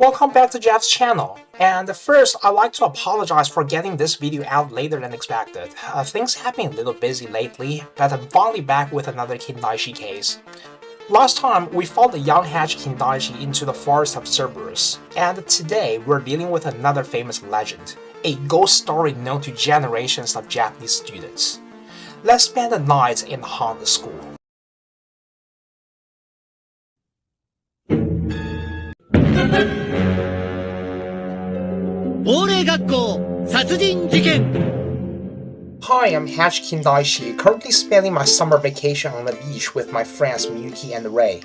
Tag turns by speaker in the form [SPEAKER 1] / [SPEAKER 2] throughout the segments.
[SPEAKER 1] Welcome back to Jeff's channel, and first I'd like to apologize for getting this video out later than expected. Things have been a little busy lately, but I'm finally back with another Kindaichi case. Last time, we followed the young Hatch Kindaichi into the forest of Cerberus, and today we're dealing with another famous legend, a ghost story known to generations of Japanese students. Let's spend the night in the haunted school. Hi, I'm Hatch Kindaichi, currently spending my summer vacation on the beach with my friends Miyuki and Ray.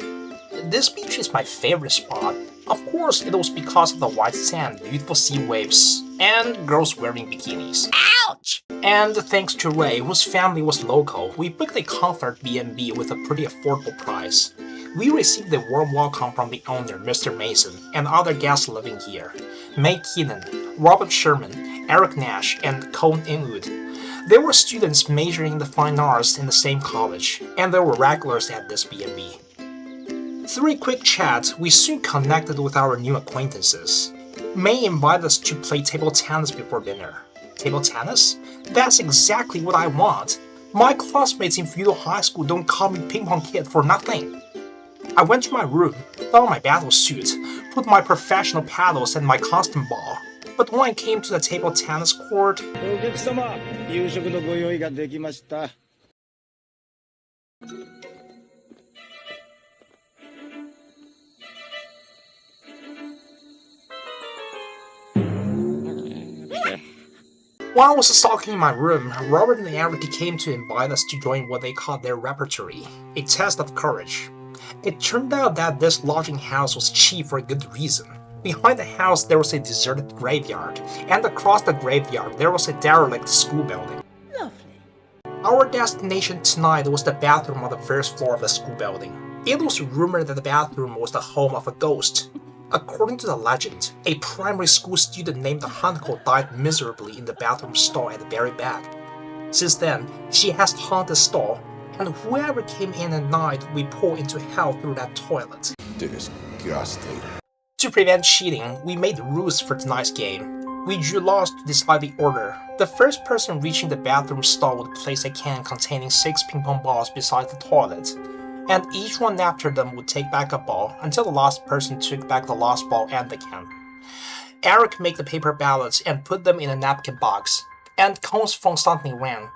[SPEAKER 1] This beach is my favorite spot. Of course, it was because of the white sand, beautiful sea waves, and girls wearing bikinis. Ouch! And thanks to Ray, whose family was local, we booked a comfort B&B with a pretty affordable price. We received a warm welcome from the owner, Mr. Mason, and other guests living here. May Keenan, Robert Sherman, Eric Nash, and Cone Inwood. They were students majoring in the fine arts in the same college, and they were regulars at this B&B. Through a quick chat, we soon connected with our new acquaintances. May invited us to play table tennis before dinner. Table tennis? That's exactly what I want. My classmates in feudal high school don't call me ping pong kid for nothing. I went to my room, put on my battle suit, put my professional paddles and my custom ball. But when I came to the table tennis court, while I was stalking in my room, Robert and Eric came to invite us to join what they called their repertory, a test of courage. It turned out that this lodging house was cheap for a good reason. Behind the house there was a deserted graveyard, and across the graveyard there was a derelict school building. Lovely. Our destination tonight was the bathroom on the first floor of the school building. It was rumored that the bathroom was the home of a ghost. According to the legend, a primary school student named Hanako died miserably in the bathroom stall at the very back. Since then, she has haunted the stall, and whoever came in at night we pull into hell through that toilet. Disgusting. To prevent cheating, we made rules for tonight's game. We drew lots to decide the order. The first person reaching the bathroom stall would place a can containing 6 ping pong balls beside the toilet, and each one after them would take back a ball until the last person took back the lost ball and the can. Eric made the paper ballots and put them in a napkin box, and Cone's phone suddenly rang.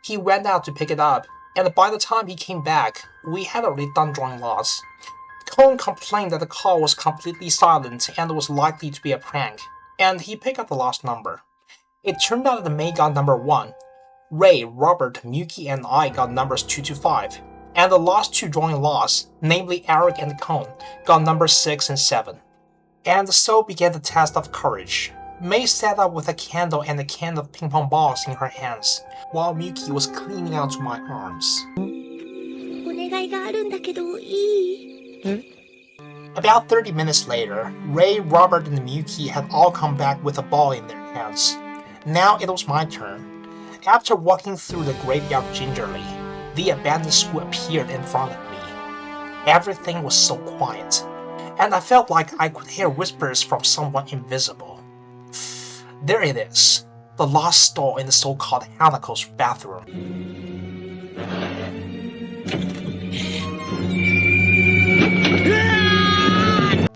[SPEAKER 1] He went out to pick it up, and by the time he came back, we had already done drawing lots. Cone complained that the call was completely silent and was likely to be a prank, and he picked up the lost number. It turned out that May got number 1. Ray, Robert, Miyuki, and I got numbers 2 to 5. And the last two drawing lots, namely Eric and Cone, got numbers 6 and 7. And so began the test of courage. May sat up with a candle and a can of ping pong balls in her hands, while Miyuki was clinging onto my arms. About 30 minutes later, Ray, Robert, and Miyuki had all come back with a ball in their hands. Now it was my turn. After walking through the graveyard gingerly, the abandoned school appeared in front of me. Everything was so quiet, and I felt like I could hear whispers from someone invisible. There it is, the lost stall in the so-called Hanako's bathroom.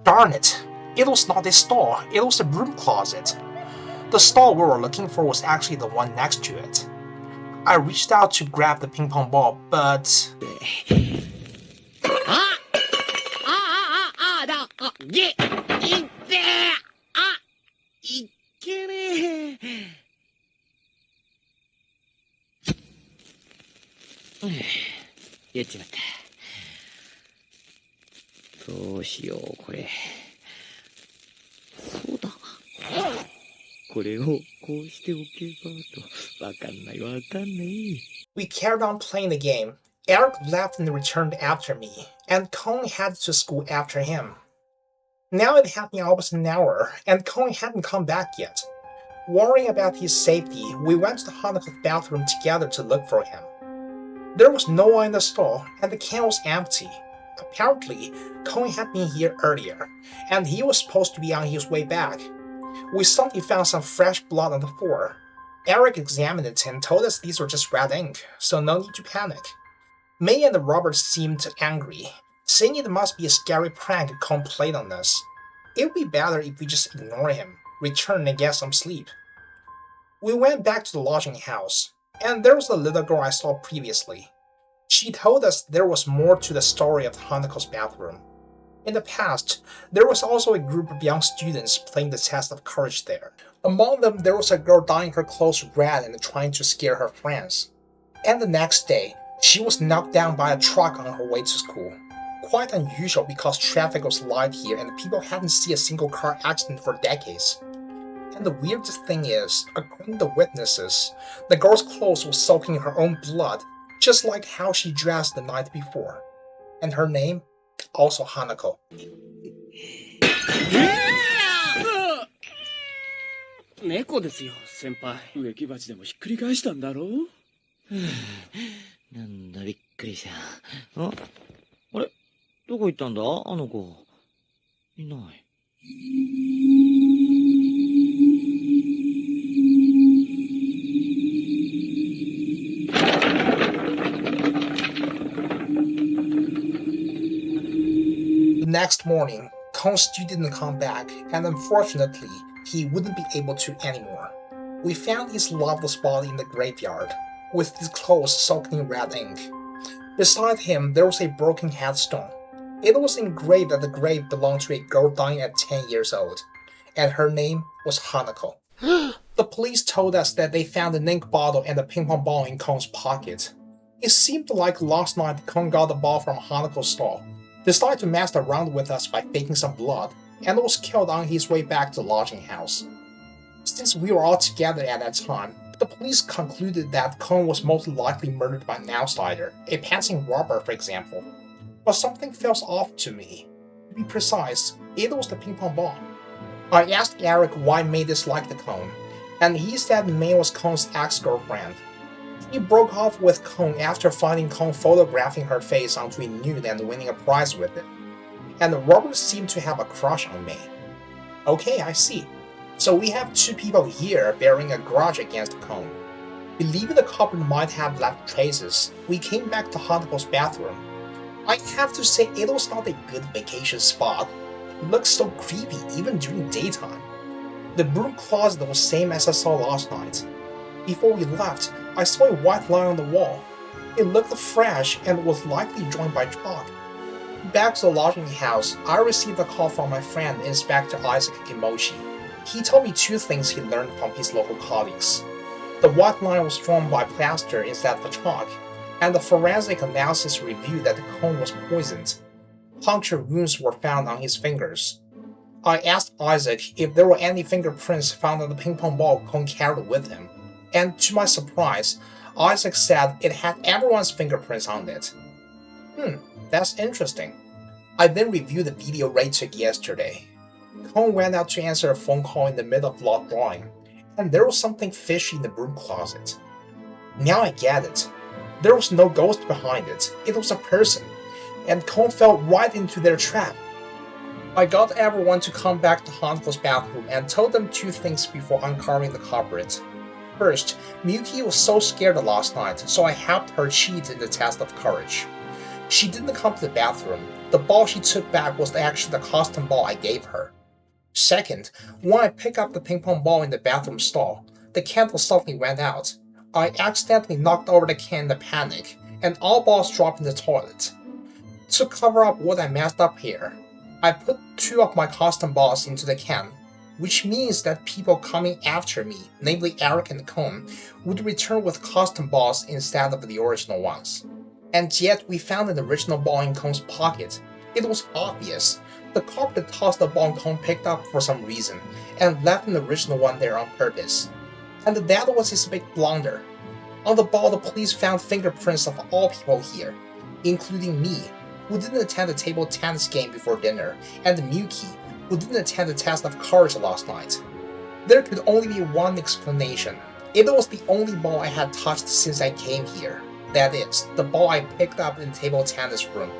[SPEAKER 1] Darn it! It was not a stall, it was a broom closet. The stall we were looking for was actually the one next to it. I reached out to grab the ping pong ball, but... We carried on playing the game. Eric left and returned after me, and Cone headed to school after him. Now it had been almost an hour, and Cone hadn't come back yet. Worrying about his safety, we went to the Hanako's bathroom together to look for him. There was no one in the stall, and the can was empty. Apparently, Cohen had been here earlier, and he was supposed to be on his way back. We suddenly found some fresh blood on the floor. Eric examined it and told us these were just red ink, so no need to panic. May and Robert seemed angry, saying it must be a scary prank Cohen played on us. It would be better if we just ignore him, return and get some sleep. We went back to the lodging house, and there was the little girl I saw previously. She told us there was more to the story of Haneko's bathroom. In the past, there was also a group of young students playing the test of courage there. Among them, there was a girl dyeing her clothes red and trying to scare her friends. And the next day, she was knocked down by a truck on her way to school. Quite unusual because traffic was light here and people hadn't seen a single car accident for decades. And the weirdest thing is, according to witnesses, the girl's clothes were soaking in her own blood, just like how she dressed the night before. And her name? Also Hanako.
[SPEAKER 2] 猫ですよ、先輩。植木鉢でもひっくり返したんだろう。なんだびっくりした。あれ、どこ行ったんだあの子。いない。
[SPEAKER 1] The next morning, Cohen still didn't come back, and unfortunately, he wouldn't be able to anymore. We found his lifeless body in the graveyard, with his clothes soaked in red ink. Beside him, there was a broken headstone. It was engraved that the grave belonged to a girl dying at 10 years old, and her name was Hanako. The police told us that they found an ink bottle and a ping pong ball in Cohen's pocket. It seemed like last night Cohen got the ball from Hanako's stall, decided to mess around with us by faking some blood, and was killed on his way back to the lodging house. Since we were all together at that time, the police concluded that Cohen was most likely murdered by an outsider, a passing robber for example. But something felt off to me. To be precise, it was the ping pong ball. I asked Eric why May disliked the Cohen, and he said May was Cohen's ex-girlfriend. He broke off with Cohen after finding Cohen photographing her face onto a nude and winning a prize with it. And Robert seemed to have a crush on May. Okay, I see. So we have two people here bearing a grudge against Cohen. Believing the culprit might have left traces, we came back to Hanako's bathroom. I have to say it was not a good vacation spot. It looked so creepy even during daytime. The broom closet was same as I saw last night. Before we left, I saw a white line on the wall. It looked fresh and was likely joined by chalk. Back to the lodging house, I received a call from my friend Inspector Isaac Kimochi. He told me two things he learned from his local colleagues. The white line was drawn by plaster instead of chalk, and the forensic analysis revealed that the Cohen was poisoned. Puncture wounds were found on his fingers. I asked Isaac if there were any fingerprints found on the ping pong ball Cohen carried with him, and to my surprise, Isaac said it had everyone's fingerprints on it. That's interesting. I then reviewed the video Ray took yesterday. Cohen went out to answer a phone call in the middle of blood drawing, and there was something fishy in the broom closet. Now I get it. There was no ghost behind it. It was a person, and Cohen fell right into their trap. I got everyone to come back to Hanako's bathroom and told them two things before uncovering the culprit. First, Miyuki was so scared last night, so I helped her cheat in the test of courage. She didn't come to the bathroom. The ball she took back was actually the custom ball I gave her. Second, when I picked up the ping pong ball in the bathroom stall, the candle suddenly went out. I accidentally knocked over the can in a panic, and all balls dropped in the toilet. To cover up what I messed up here, I put two of my custom balls into the can, which means that people coming after me, namely Eric and Cohen, would return with custom balls instead of the original ones. And yet we found an original ball in Cohen's pocket. It was obvious. The culprit tossed the ball Cohen picked up for some reason, and left an original one there on purpose. And that was his big blunder. On the ball, the police found fingerprints of all people here, including me, who didn't attend the table tennis game before dinner, and Miyuki, who didn't attend the test of courage last night. There could only be one explanation. It was the only ball I had touched since I came here. That is, the ball I picked up in the table tennis room.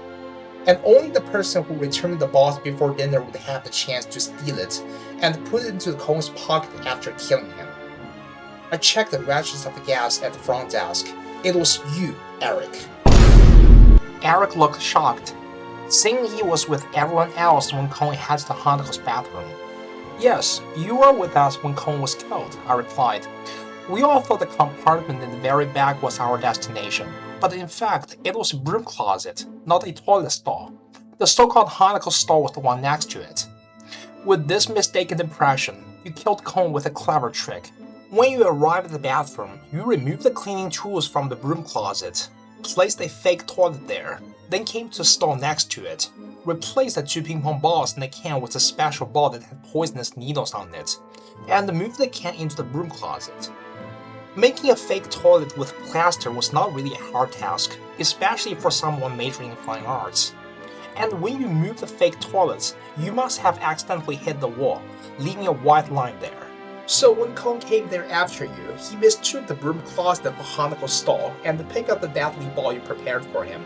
[SPEAKER 1] and only the person who returned the box before dinner would have the chance to steal it and put it into Cone's pocket after killing him. I checked the registers of the gas at the front desk. It was you, Eric. Eric looked shocked, saying he was with everyone else when Cone headed to the Hanako's bathroom. Yes, you were with us when Cone was killed, I replied. We all thought the compartment in the very back was our destination, but in fact, it was a broom closet, not a toilet stall. The so-called Hanako stall was the one next to it. With this mistaken impression, you killed Cone with a clever trick. When you arrived at the bathroom, you removed the cleaning tools from the broom closet, placed a fake toilet there, then came to the stall next to it, replaced the 2 ping pong balls in the can with a special ball that had poisonous needles on it, and moved the can into the broom closet. Making a fake toilet with plaster was not really a hard task, especially for someone majoring in fine arts. And when you moved the fake toilets, you must have accidentally hit the wall, leaving a white line there. So when Cone came there after you, he mistook the broom closet for Hanako's stall and picked up the deadly ball you prepared for him.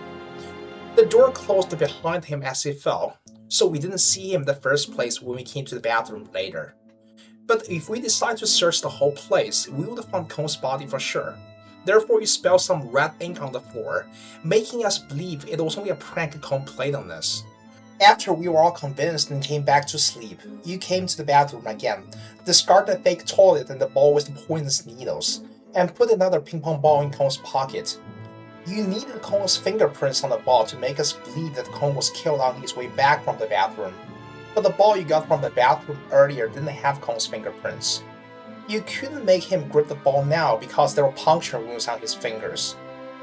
[SPEAKER 1] The door closed behind him as he fell, so we didn't see him in the first place when we came to the bathroom later. But if we decide to search the whole place, we would have found Cone's body for sure. Therefore, you spilled some red ink on the floor, making us believe it was only a prank Cone played on us. After we were all convinced and came back to sleep, you came to the bathroom again, discarded the fake toilet and the ball with the poisonous needles, and put another ping pong ball in Cone's pocket. You needed Cone's fingerprints on the ball to make us believe that Cone was killed on his way back from the bathroom. But the ball you got from the bathroom earlier didn't have Cone's fingerprints. You couldn't make him grip the ball now because there were puncture wounds on his fingers.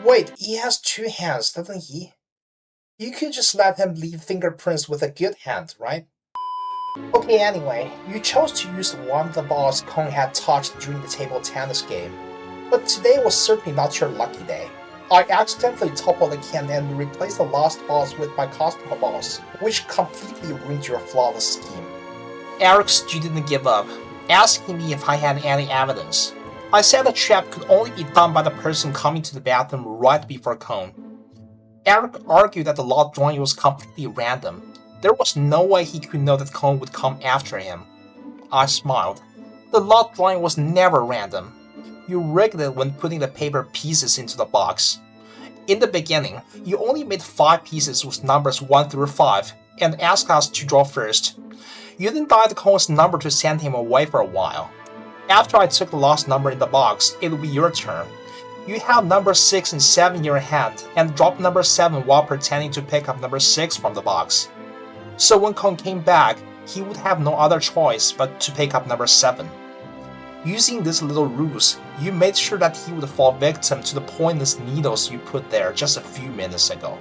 [SPEAKER 1] Wait, he has 2 hands, doesn't he? You could just let him leave fingerprints with a good hand, right? Okay, anyway, you chose to use one of the balls Cone had touched during the table tennis game. But today was certainly not your lucky day. I accidentally toppled the can and replaced the lost balls with my customer balls, which completely ruined your flawless scheme. Eric still didn't give up, asking me if I had any evidence. I said the trap could only be done by the person coming to the bathroom right before Cone. Eric argued that the lock drawing was completely random. There was no way he could know that Cone would come after him. I smiled. The lock drawing was never random. You rigged it when putting the paper pieces into the box. In the beginning, you only made 5 pieces with numbers 1 through 5 and asked us to draw first. You then dialed Cone's number to send him away for a while. After I took the last number in the box, it would be your turn. You held number 6 and 7 in your hand and dropped number 7 while pretending to pick up number 6 from the box. So when Cone came back, he would have no other choice but to pick up number 7. Using these little rules, you made sure that he would fall victim to the poisonous needles you put there just a few minutes ago.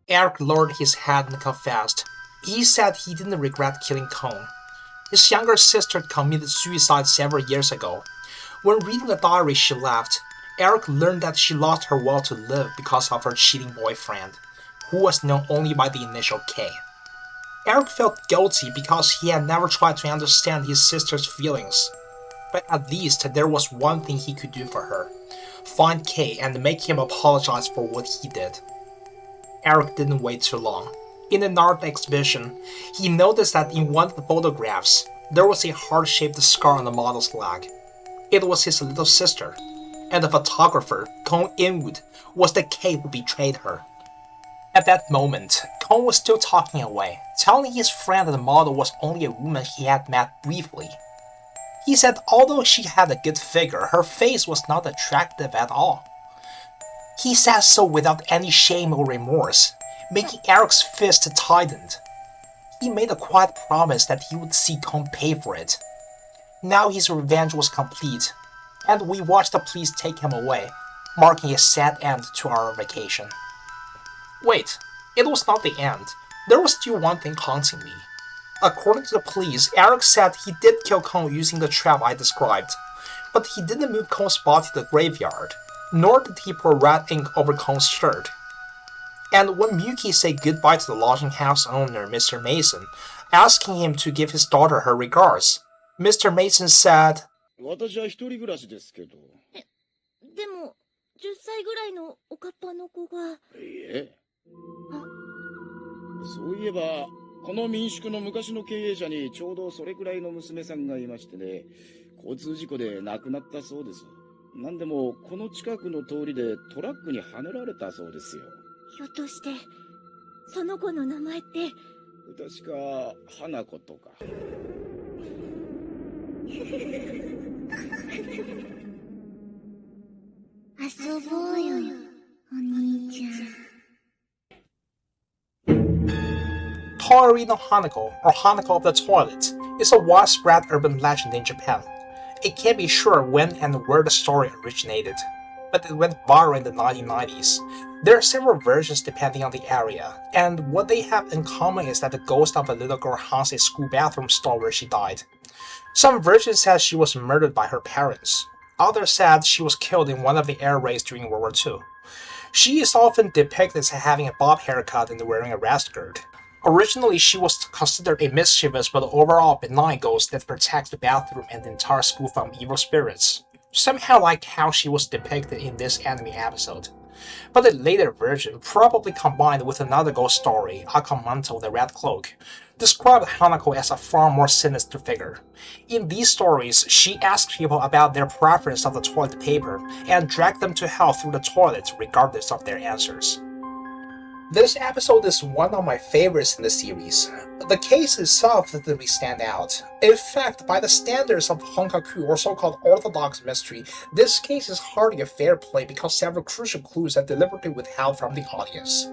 [SPEAKER 1] Eric lowered his head and confessed. He said he didn't regret killing Cone. His younger sister committed suicide several years ago. When reading the diary she left, Eric learned that she lost her will to live because of her cheating boyfriend, who was known only by the initial K. Eric felt guilty because he had never tried to understand his sister's feelings. But at least there was one thing he could do for her. Find K and make him apologize for what he did. Eric didn't wait too long. In an art exhibition, he noticed that in one of the photographs, there was a heart-shaped scar on the model's leg. It was his little sister, and the photographer, Cone Inwood, was the K who betrayed her. At that moment, Cone was still talking away, telling his friend that the model was only a woman he had met briefly. He said although she had a good figure, her face was not attractive at all. He said so without any shame or remorse, making Eric's fist tightened. He made a quiet promise that he would see Cone pay for it. Now his revenge was complete, and we watched the police take him away, marking a sad end to our vacation. Wait, it was not the end. There was still one thing haunting me. According to the police, Eric said he did kill Cone using the trap I described, but he didn't move Cone's body to the graveyard, nor did he pour red ink over Cone's shirt. And when Miyuki said goodbye to the lodging house owner, Mr. Mason, asking him to give his daughter her regards, Mr. Mason said,
[SPEAKER 2] 私は一人暮らしですけど。
[SPEAKER 3] でも、10歳ぐらいのおかっぱの子が。
[SPEAKER 2] いいえ。
[SPEAKER 3] そういえば、この民宿の昔の経営者にちょうどそれくらいの娘さんがいましてね、交通事故で亡くなったそうです。なんでも、この近くの通りでトラックにはねられたそうですよ。
[SPEAKER 4] ひょっとしてその子の名前って。
[SPEAKER 3] 確か、花子とか。
[SPEAKER 4] 遊ぼうよ、お兄ちゃん。
[SPEAKER 1] Tori no Hanako, or Hanako of the Toilet, is a widespread urban legend in Japan. It can't be sure when and where the story originated, but it went viral in the 1990s. There are several versions depending on the area, and what they have in common is that the ghost of a little girl haunts a school bathroom stall where she died. Some versions said she was murdered by her parents. Others said she was killed in one of the air raids during World War II. She is often depicted as having a bob haircut and wearing a rash skirt. Originally, she was considered a mischievous but overall benign ghost that protects the bathroom and the entire school from evil spirits, somehow like how she was depicted in this anime episode. But a later version, probably combined with another ghost story, Akamanto the Red Cloak, described Hanako as a far more sinister figure. In these stories, she asked people about their preference of the toilet paper and dragged them to hell through the toilet regardless of their answers. This episode is one of my favorites in the series. The case itself doesn't really stand out. In fact, by the standards of Honkaku, or so-called orthodox mystery, this case is hardly a fair play because several crucial clues are deliberately withheld from the audience.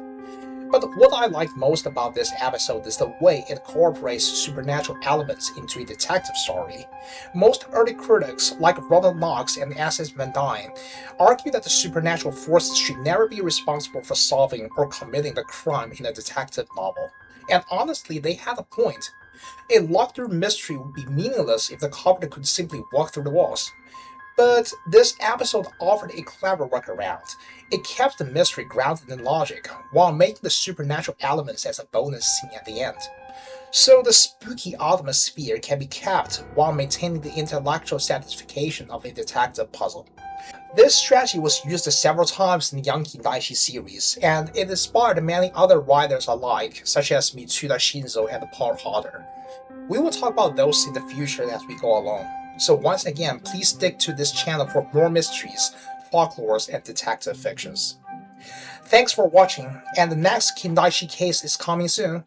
[SPEAKER 1] But what I like most about this episode is the way it incorporates supernatural elements into a detective story. Most early critics, like Ronald Knox and S.S. Van Dyne, argue that the supernatural forces should never be responsible for solving or committing the crime in a detective novel. And honestly, they had a point. A locked-room mystery would be meaningless if the culprit could simply walk through the walls. But this episode offered a clever workaround. It kept the mystery grounded in logic, while making the supernatural elements as a bonus scene at the end. So the spooky atmosphere can be kept while maintaining the intellectual satisfaction of a detective puzzle. This strategy was used several times in the Young Kindaichi series, and it inspired many other writers alike, such as Mitsuda Shinzo and Paul Hodder. We will talk about those in the future as we go along. So once again, please stick to this channel for more mysteries, folklores, and detective fictions. Thanks for watching, and the next Kindaichi case is coming soon.